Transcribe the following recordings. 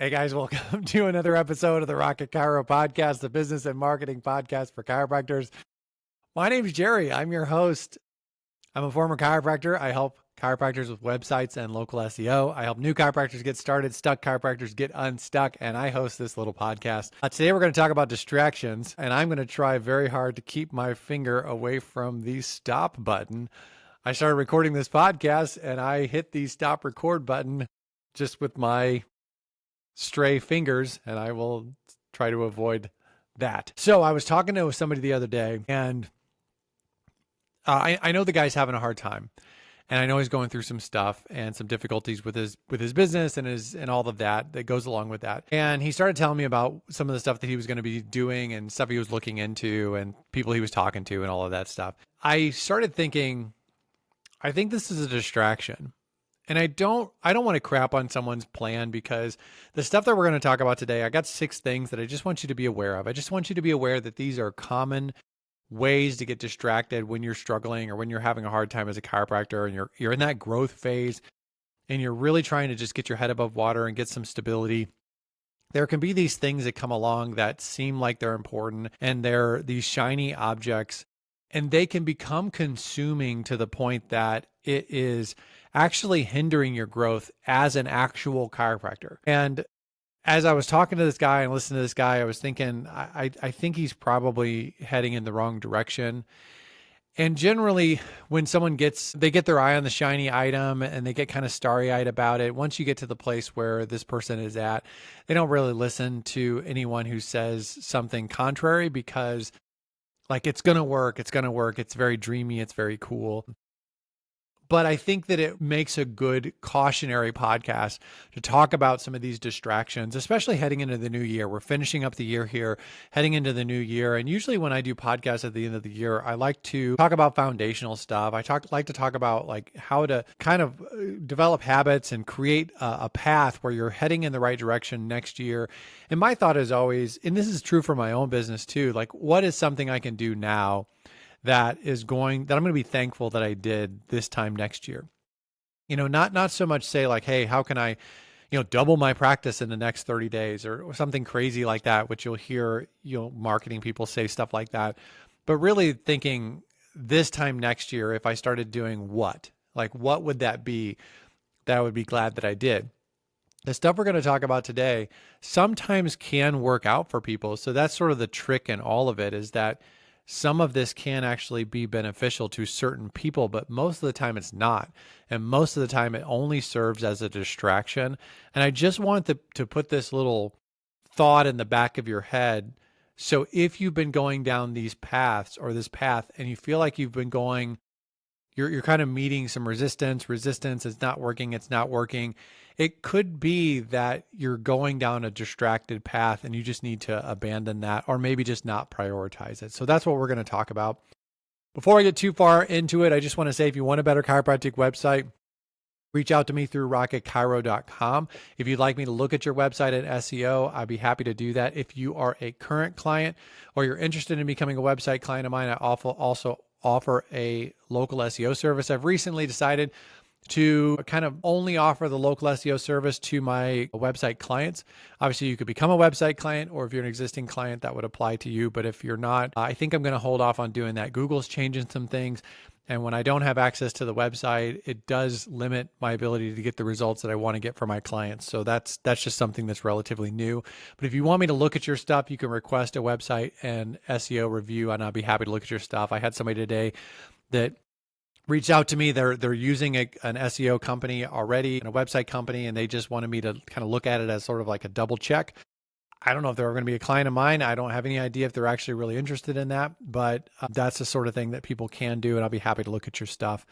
Hey guys, welcome to another episode of the Rocket Chiro Podcast, the business and marketing podcast for chiropractors. My name is Jerry. I'm your host. I'm a former chiropractor. I help chiropractors with websites and local SEO. I help new chiropractors get started, stuck chiropractors get unstuck, and I host this little podcast. Today we're going to talk about distractions, and I'm going to try very hard to keep my finger away from the stop button. I started recording this podcast, and I hit the stop record button just with my stray fingers, and I will try to avoid that. So I was talking to somebody the other day, and I know the guy's having a hard time, and I know he's going through some stuff and some difficulties with his business and all of that goes along with that. And he started telling me about some of the stuff that he was going to be doing and stuff he was looking into and people he was talking to and all of that stuff. I started thinking, I think this is a distraction. And I don't want to crap on someone's plan, because the stuff that we're going to talk about today, I got 6 things that I just want you to be aware of. I just want you to be aware that these are common ways to get distracted when you're struggling or when you're having a hard time as a chiropractor and you're in that growth phase and you're really trying to just get your head above water and get some stability. There can be these things that come along that seem like they're important, and they're these shiny objects, and they can become consuming to the point that it is actually hindering your growth as an actual chiropractor. And as I was talking to this guy and listening to this guy, I was thinking, I think he's probably heading in the wrong direction. And generally, when someone they get their eye on the shiny item and they get kind of starry-eyed about it, once you get to the place where this person is at, they don't really listen to anyone who says something contrary, because like, it's going to work. It's very dreamy. It's very cool. But I think that it makes a good cautionary podcast to talk about some of these distractions, especially heading into the new year. We're finishing up the year here, heading into the new year. And usually when I do podcasts at the end of the year, I like to talk about foundational stuff. like to talk about like how to kind of develop habits and create a path where you're heading in the right direction next year. And my thought is always, and this is true for my own business too, like, what is something I can do now that I'm going to be thankful that I did this time next year? Not so much say like, hey, how can I, double my practice in the next 30 days or something crazy like that, which you'll hear, marketing people say stuff like that. But really thinking, this time next year, if I started doing what would that be that I would be glad that I did? The stuff we're going to talk about today sometimes can work out for people. So that's sort of the trick in all of it, is that some of this can actually be beneficial to certain people, but most of the time it's not. And most of the time it only serves as a distraction. And I just want to put this little thought in the back of your head. So if you've been going down these paths or this path and you feel like you've been going, you're kind of meeting some resistance, it's not working. It could be that you're going down a distracted path and you just need to abandon that, or maybe just not prioritize it. So that's what we're going to talk about. Before I get too far into it, I just want to say, if you want a better chiropractic website, reach out to me through rocketchiro.com. If you'd like me to look at your website and SEO, I'd be happy to do that. If you are a current client or you're interested in becoming a website client of mine, I also offer a local SEO service. I've recently decided to kind of only offer the local SEO service to my website clients. Obviously, you could become a website client, or if you're an existing client, that would apply to you. But if you're not, I think I'm going to hold off on doing that. Google's changing some things. And when I don't have access to the website, it does limit my ability to get the results that I want to get for my clients. So that's just something that's relatively new. But if you want me to look at your stuff, you can request a website and SEO review, and I'll be happy to look at your stuff. I had somebody today that reached out to me. They're using an SEO company already, and a website company, and they just wanted me to kind of look at it as sort of like a double check. I don't know if they're going to be a client of mine. I don't have any idea if they're actually really interested in that, but that's the sort of thing that people can do, and I'll be happy to look at your stuff.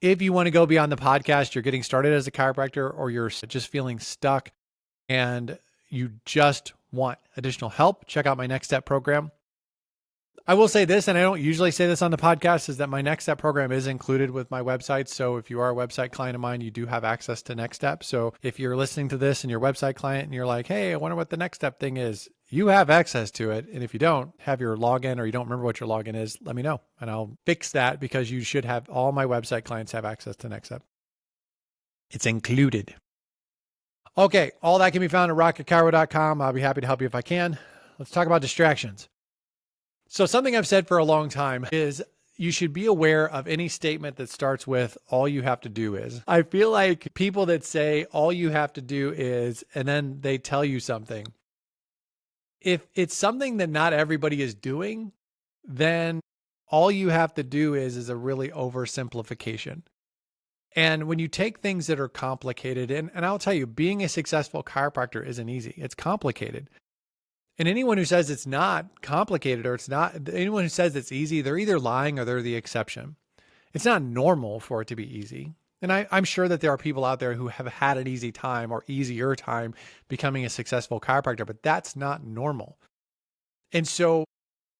If you want to go beyond the podcast, you're getting started as a chiropractor, or you're just feeling stuck and you just want additional help, check out my Next Step program. I will say this, and I don't usually say this on the podcast, is that my Next Step program is included with my website. So if you are a website client of mine, you do have access to Next Step. So if you're listening to this and you're a website client and you're like, hey, I wonder what the Next Step thing is, you have access to it. And if you don't have your login, or you don't remember what your login is, let me know and I'll fix that, because you should have, all my website clients have access to Next Step. It's included. Okay, all that can be found at rocketchiro.com. I'll be happy to help you if I can. Let's talk about distractions. So something I've said for a long time is you should be aware of any statement that starts with all you have to do is. I feel like people that say all you have to do is, and then they tell you something. If it's something that not everybody is doing, then all you have to do is a really oversimplification. And when you take things that are complicated, and I'll tell you, being a successful chiropractor isn't easy. It's complicated. And anyone who says it's not complicated or it's not, anyone who says it's easy, they're either lying or they're the exception. It's not normal for it to be easy. And I'm sure that there are people out there who have had an easy time or easier time becoming a successful chiropractor, but that's not normal. And so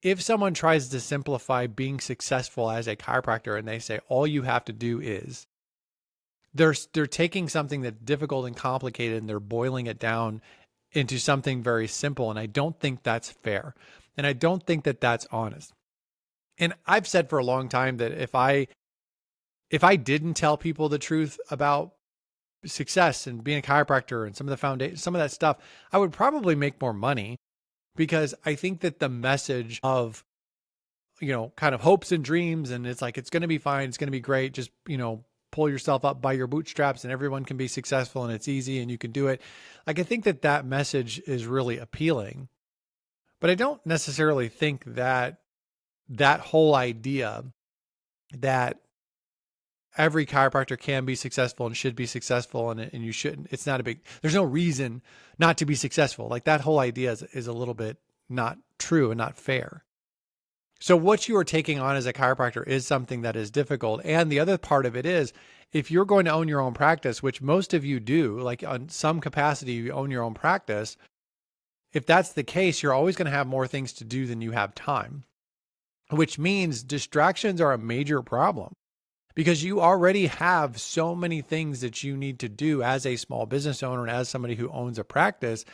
if someone tries to simplify being successful as a chiropractor and they say, all you have to do is, they're taking something that's difficult and complicated and they're boiling it down into something very simple. And I don't think that's fair. And I don't think that that's honest. And I've said for a long time that if I didn't tell people the truth about success and being a chiropractor and some of the foundation, some of that stuff, I would probably make more money, because I think that the message of, kind of hopes and dreams, and it's like, it's going to be fine, it's going to be great, just, pull yourself up by your bootstraps and everyone can be successful and it's easy and you can do it. Like, I think that message is really appealing, but I don't necessarily think that whole idea that every chiropractor can be successful and should be successful and you shouldn't, there's no reason not to be successful. Like, that whole idea is a little bit not true and not fair. So what you are taking on as a chiropractor is something that is difficult. And the other part of it is, if you're going to own your own practice, which most of you do, like on some capacity, you own your own practice. If that's the case, you're always going to have more things to do than you have time, which means distractions are a major problem, because you already have so many things that you need to do as a small business owner and as somebody who owns a practice.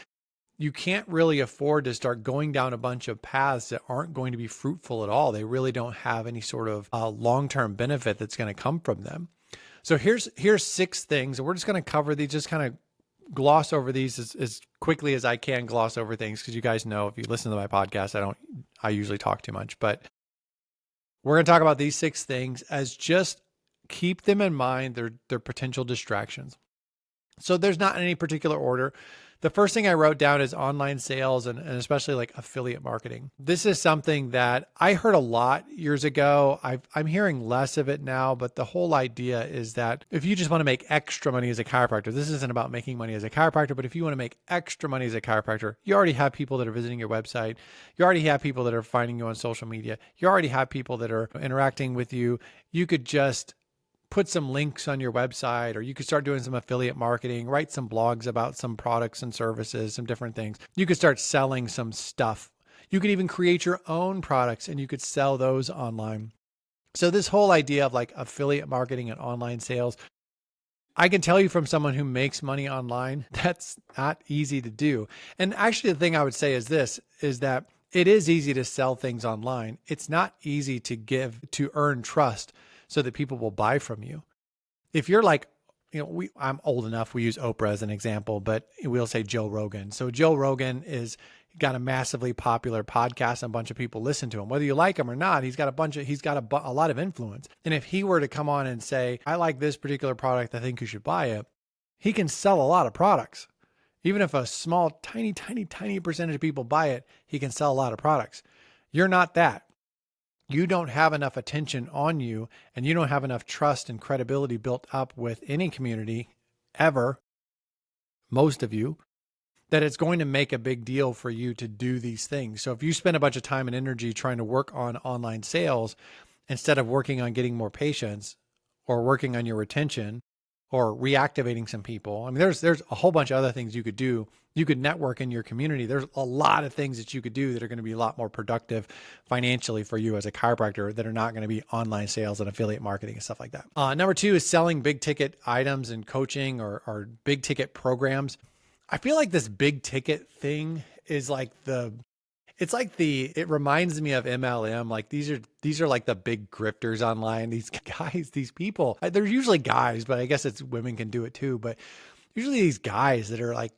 You can't really afford to start going down a bunch of paths that aren't going to be fruitful at all. They really don't have any sort of long-term benefit that's going to come from them. So here's 6 things, and we're just going to cover these, just kind of gloss over these as quickly as I can gloss over things, because you guys know, if you listen to my podcast, I usually talk too much, but we're going to talk about these 6 things as just keep them in mind. They're potential distractions. So there's not any particular order. The first thing I wrote down is online sales and especially like affiliate marketing. This is something that I heard a lot years ago. I'm hearing less of it now, but the whole idea is that if you just want to make extra money as a chiropractor, this isn't about making money as a chiropractor, but if you want to make extra money as a chiropractor, you already have people that are visiting your website. You already have people that are finding you on social media. You already have people that are interacting with you. You could just put some links on your website, or you could start doing some affiliate marketing, write some blogs about some products and services, some different things. You could start selling some stuff. You could even create your own products and you could sell those online. So this whole idea of like affiliate marketing and online sales, I can tell you from someone who makes money online, that's not easy to do. And actually the thing I would say is this, is that it is easy to sell things online. It's not easy to earn trust so that people will buy from you. If you're like, I'm old enough, we use Oprah as an example, but we'll say Joe Rogan. So Joe Rogan got a massively popular podcast and a bunch of people listen to him. Whether you like him or not, he's got a lot of influence. And if he were to come on and say, I like this particular product, I think you should buy it, he can sell a lot of products. Even if a small, tiny percentage of people buy it, he can sell a lot of products. You're not that. You don't have enough attention on you, and you don't have enough trust and credibility built up with any community ever, most of you, that it's going to make a big deal for you to do these things. So if you spend a bunch of time and energy trying to work on online sales instead of working on getting more patients or working on your retention or reactivating some people, I mean, there's a whole bunch of other things you could do. You could network in your community. There's a lot of things that you could do that are going to be a lot more productive financially for you as a chiropractor that are not going to be online sales and affiliate marketing and stuff like that. Number 2 is selling big ticket items and coaching or big ticket programs. I feel like this big ticket thing is like it reminds me of MLM. Like these are like the big grifters online. These guys, these people, they're usually guys, but I guess women can do it too. But usually these guys that are like,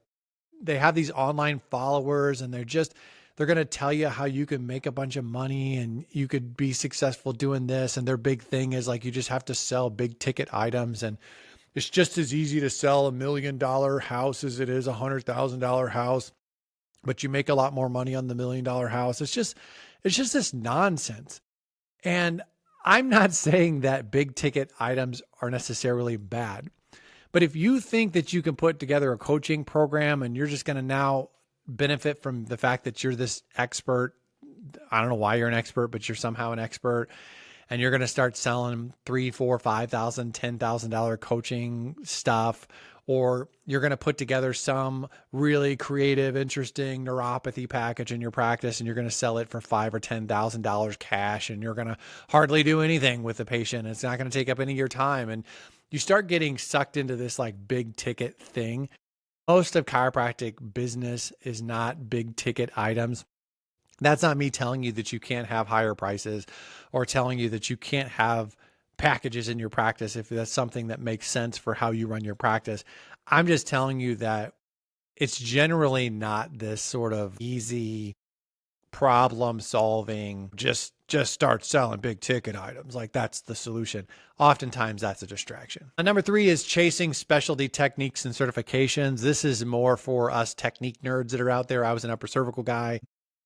they have these online followers and they're going to tell you how you can make a bunch of money and you could be successful doing this. And their big thing is like, you just have to sell big ticket items. And it's just as easy to sell $1 million house as it is $100,000 house, but you make a lot more money on the $1 million house. It's just this nonsense. And I'm not saying that big ticket items are necessarily bad, but if you think that you can put together a coaching program and you're just going to now benefit from the fact that you're this expert, I don't know why you're an expert, but you're somehow an expert, and you're going to start selling $3,000, $4,000, $5,000, $10,000 coaching stuff, or you're going to put together some really creative, interesting neuropathy package in your practice, and you're going to sell it for $5,000 or $10,000 cash, and you're going to hardly do anything with the patient. It's not going to take up any of your time. And you start getting sucked into this like big ticket thing. Most of chiropractic business is not big ticket items. That's not me telling you that you can't have higher prices or telling you that you can't have packages in your practice if that's something that makes sense for how you run your practice. I'm just telling you that it's generally not this sort of easy problem solving, just start selling big ticket items. Like that's the solution. Oftentimes that's a distraction. Number 3 is chasing specialty techniques and certifications. This is more for us technique nerds that are out there. I was an upper cervical guy.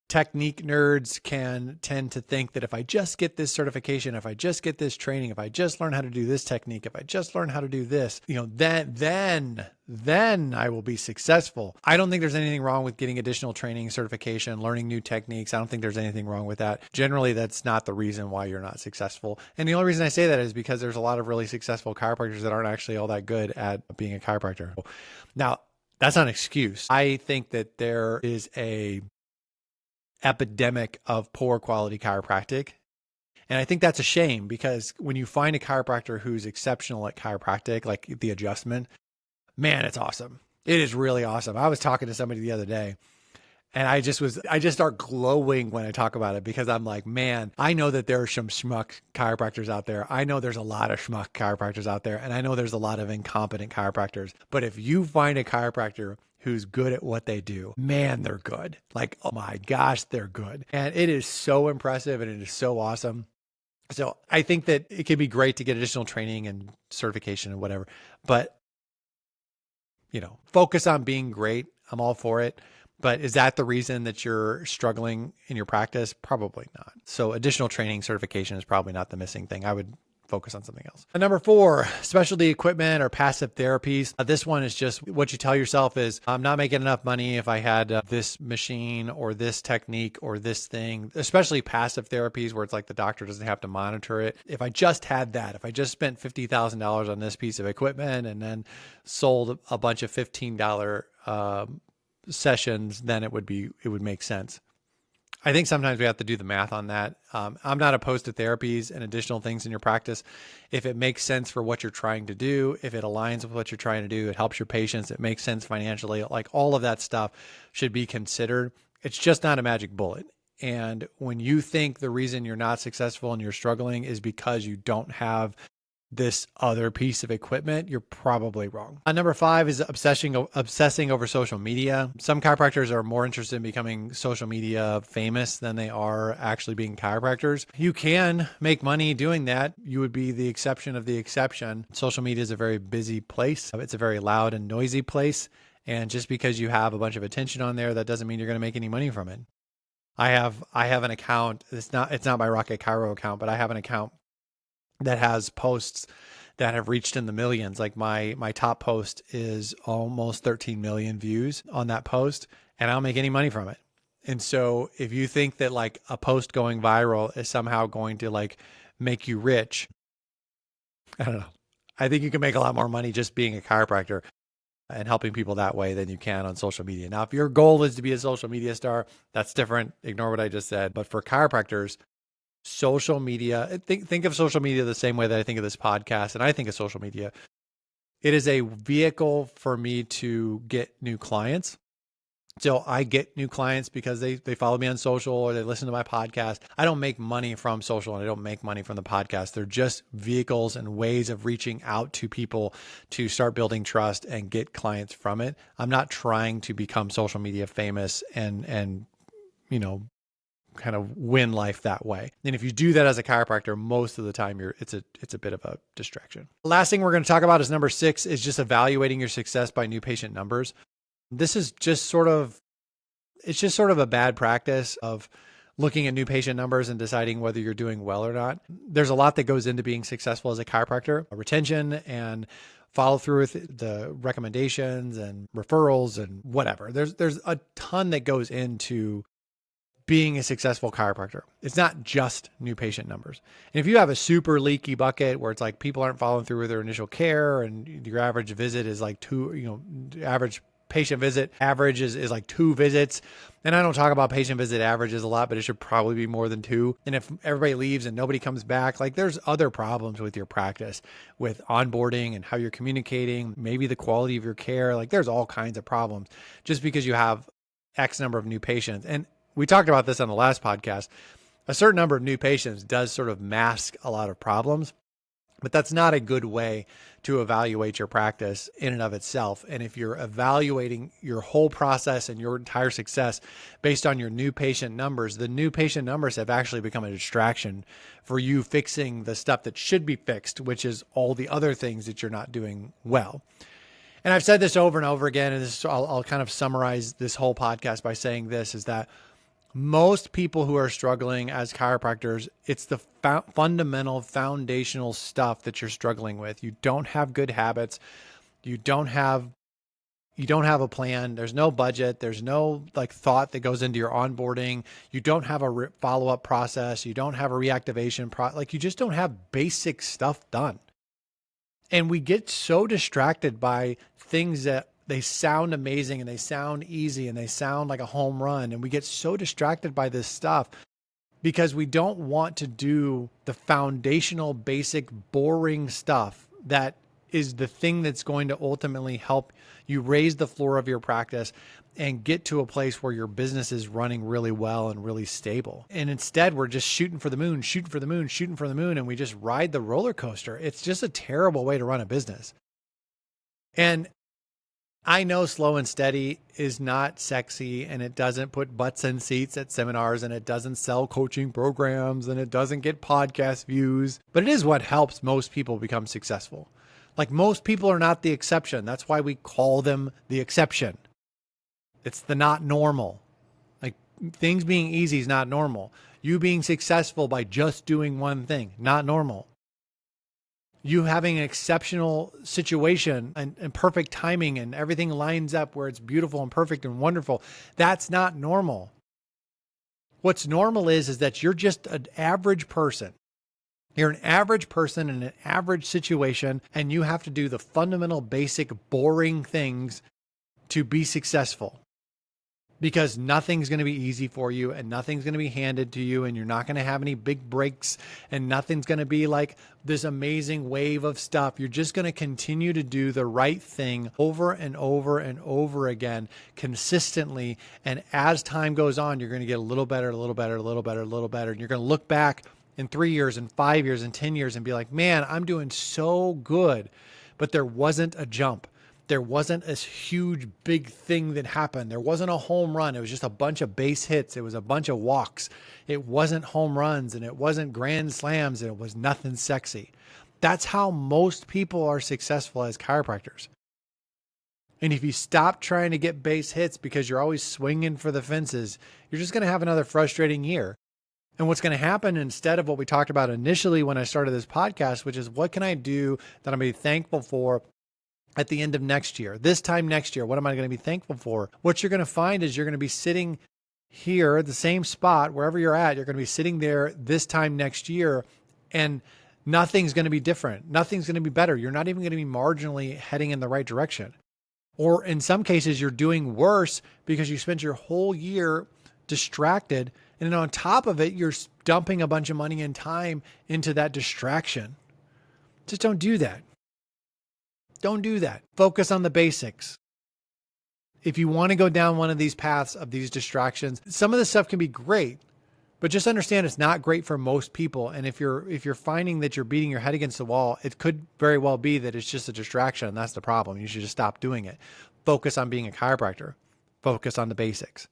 Technique nerds can tend to think that if I just get this certification, if I just get this training, if I just learn how to do this technique, if I just learn how to do this, then I will be successful. I don't think there's anything wrong with getting additional training, certification, learning new techniques. I don't think there's anything wrong with that. Generally, that's not the reason why you're not successful. And the only reason I say that is because there's a lot of really successful chiropractors that aren't actually all that good at being a chiropractor. Now, that's not an excuse. I think that there is a epidemic of poor quality chiropractic. And I think that's a shame because when you find a chiropractor who's exceptional at chiropractic, like the adjustment, man, it's awesome. It is really awesome. I was talking to somebody the other day and I just start glowing when I talk about it because I'm like, man, I know that there are some schmuck chiropractors out there. I know there's a lot of schmuck chiropractors out there. And I know there's a lot of incompetent chiropractors. But if you find a chiropractor who's good at what they do, man, they're good. Like, oh my gosh, they're good. And it is so impressive and it is so awesome. So I think that it can be great to get additional training and certification and whatever, but focus on being great. I'm all for it. But is that the reason that you're struggling in your practice? Probably not. So additional training, certification is probably not the missing thing. I would focus on something else. And number 4, specialty equipment or passive therapies. This one is just what you tell yourself is, I'm not making enough money if I had this machine or this technique or this thing, especially passive therapies where it's like the doctor doesn't have to monitor it. If I just had that, if I just spent $50,000 on this piece of equipment and then sold a bunch of $15 sessions, then it would make sense. I think sometimes we have to do the math on that. I'm not opposed to therapies and additional things in your practice. If it makes sense for what you're trying to do, if it aligns with what you're trying to do, it helps your patients, it makes sense financially, like all of that stuff should be considered. It's just not a magic bullet. And when you think the reason you're not successful and you're struggling is because you don't have this other piece of equipment, you're probably wrong. Number 5 is obsessing over social media. Some chiropractors are more interested in becoming social media famous than they are actually being chiropractors. You can make money doing that. You would be the exception of the exception. Social media is a very busy place. It's a very loud and noisy place. And just because you have a bunch of attention on there, that doesn't mean you're going to make any money from it. I have an account. It's not my Rocket Chiro account, but I have an account that has posts that have reached in the millions. Like my top post is almost 13 million views on that post, and I don't make any money from it. And so if you think that like a post going viral is somehow going to like make you rich, I don't know. I think you can make a lot more money just being a chiropractor and helping people that way than you can on social media. Now, if your goal is to be a social media star, that's different. Ignore what I just said. But for chiropractors, social media, think of social media the same way that I think of this podcast, and I think of social media. It is a vehicle for me to get new clients. So I get new clients because they follow me on social or they listen to my podcast. I don't make money from social and I don't make money from the podcast. They're just vehicles and ways of reaching out to people to start building trust and get clients from it. I'm not trying to become social media famous and kind of win life that way. And if you do that as a chiropractor, most of the time it's a bit of a distraction. The last thing we're going to talk about is number 6 is just evaluating your success by new patient numbers. This is just sort of a bad practice of looking at new patient numbers and deciding whether you're doing well or not. There's a lot that goes into being successful as a chiropractor, retention and follow through with the recommendations and referrals and whatever. There's a ton that goes into being a successful chiropractor. It's not just new patient numbers. And if you have a super leaky bucket where it's like people aren't following through with their initial care and your average visit is like average patient visit average is like 2 visits. And I don't talk about patient visit averages a lot, but it should probably be more than 2. And if everybody leaves and nobody comes back, like there's other problems with your practice, with onboarding and how you're communicating, maybe the quality of your care. Like there's all kinds of problems just because you have X number of new patients. And we talked about this on the last podcast. A certain number of new patients does sort of mask a lot of problems, but that's not a good way to evaluate your practice in and of itself. And if you're evaluating your whole process and your entire success based on your new patient numbers, the new patient numbers have actually become a distraction for you fixing the stuff that should be fixed, which is all the other things that you're not doing well. And I've said this over and over again, and I'll kind of summarize this whole podcast by saying this, is that most people who are struggling as chiropractors, it's the fundamental foundational stuff that you're struggling with. You don't have good habits. You don't have a plan. There's no budget. There's no thought that goes into your onboarding. You don't have a follow-up process. You don't have a reactivation you just don't have basic stuff done. And we get so distracted by things that they sound amazing and they sound easy and they sound like a home run. And we get so distracted by this stuff because we don't want to do the foundational, basic, boring stuff that is the thing that's going to ultimately help you raise the floor of your practice and get to a place where your business is running really well and really stable. And instead, we're just shooting for the moon, and we just ride the roller coaster. It's just a terrible way to run a business. And I know slow and steady is not sexy, and it doesn't put butts in seats at seminars, and it doesn't sell coaching programs, and it doesn't get podcast views, but it is what helps most people become successful. Like most people are not the exception. That's why we call them the exception. It's the not normal. Like things being easy is not normal. You being successful by just doing one thing, not normal. You having an exceptional situation and perfect timing and everything lines up where it's beautiful and perfect and wonderful. That's not normal. What's normal is that you're just an average person. You're an average person in an average situation, and you have to do the fundamental, basic, boring things to be successful. Because nothing's going to be easy for you and nothing's going to be handed to you, and you're not going to have any big breaks, and nothing's going to be like this amazing wave of stuff. You're just going to continue to do the right thing over and over and over again consistently. And as time goes on, you're going to get a little better, a little better, a little better, a little better. And you're going to look back in 3 years and 5 years and 10 years and be like, man, I'm doing so good, but there wasn't a jump. There wasn't this huge, big thing that happened. There wasn't a home run. It was just a bunch of base hits. It was a bunch of walks. It wasn't home runs, and it wasn't grand slams, and it was nothing sexy. That's how most people are successful as chiropractors. And if you stop trying to get base hits because you're always swinging for the fences, you're just going to have another frustrating year. And what's going to happen instead of what we talked about initially when I started this podcast, which is what can I do that I'm going to be thankful for at the end of next year, this time next year, what am I going to be thankful for? What you're going to find is you're going to be sitting here at the same spot, wherever you're at, you're going to be sitting there this time next year, and nothing's going to be different. Nothing's going to be better. You're not even going to be marginally heading in the right direction. Or in some cases, you're doing worse because you spent your whole year distracted. And then on top of it, you're dumping a bunch of money and time into that distraction. Just don't do that. Don't do that. Focus on the basics. if you want to go down one of these paths of these distractions, some of this stuff can be great, but just understand it's not great for most people. And if you're finding that you're beating your head against the wall, it could very well be that it's just a distraction, and that's the problem. You should just stop doing it. Focus on being a chiropractor. Focus on the basics.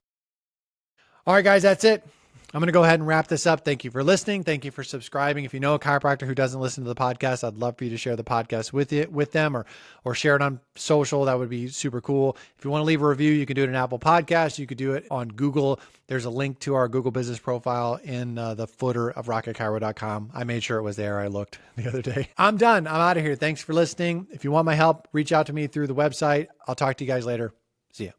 All right, guys, that's it. I'm going to go ahead and wrap this up. Thank you for listening. Thank you for subscribing. If you know a chiropractor who doesn't listen to the podcast, I'd love for you to share the podcast with them or share it on social. That would be super cool. If you want to leave a review, you can do it in Apple Podcasts. You could do it on Google. There's a link to our Google business profile in the footer of rocketchiro.com. I made sure it was there. I looked the other day. I'm done. I'm out of here. Thanks for listening. If you want my help, reach out to me through the website. I'll talk to you guys later. See ya.